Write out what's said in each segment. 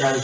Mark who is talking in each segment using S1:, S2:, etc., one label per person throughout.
S1: 应该有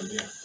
S1: 一点。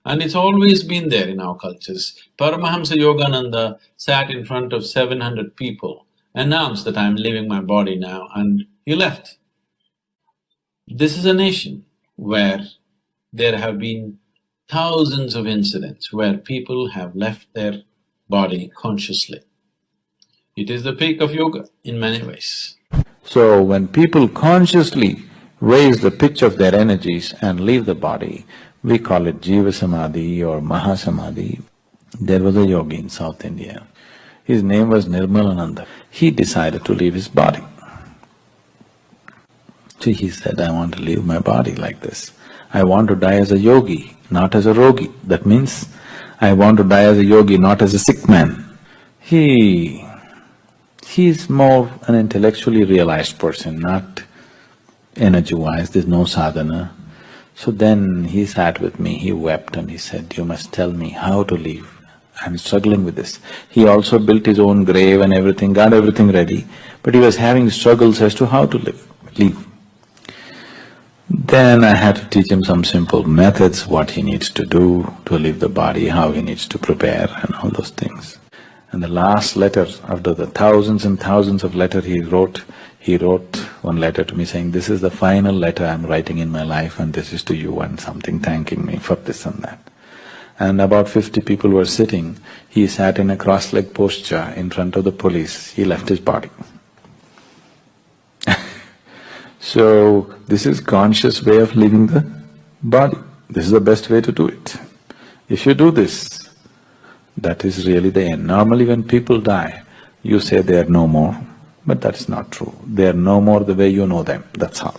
S2: And it's always been there in our cultures. Paramahamsa Yogananda sat in front of 700 people, announced that I'm leaving my body now, and he left. This is a nation where there have been thousands of incidents where people have left their body consciously. It is the peak of yoga in many ways.
S3: So when people consciously raise the pitch of their energies and leave the body, we call it Jiva Samadhi or Maha-Samadhi. There was a yogi in South India. His name was Nirmalananda. He decided to leave his body. So he said, I want to leave my body like this. I want to die as a yogi, not as a rogi. That means I want to die as a yogi, not as a sick man. He's more an intellectually realized person, not energy-wise, there's no sadhana. So then he sat with me, he wept and he said, you must tell me how to live. I'm struggling with this. He also built his own grave and everything, got everything ready, but he was having struggles as to how to live. Then I had to teach him some simple methods, what he needs to do to leave the body, how he needs to prepare and all those things. And the last letter, after the thousands and thousands of letters he wrote one letter to me saying, this is the final letter I'm writing in my life and this is to you, and something thanking me for this and that. And about 50 people were sitting, he sat in a cross-leg posture in front of the police, he left his body. So, this is conscious way of leaving the body. This is the best way to do it. If you do this, that is really the end. Normally when people die, you say they are no more, but that is not true. They are no more the way you know them, that's all.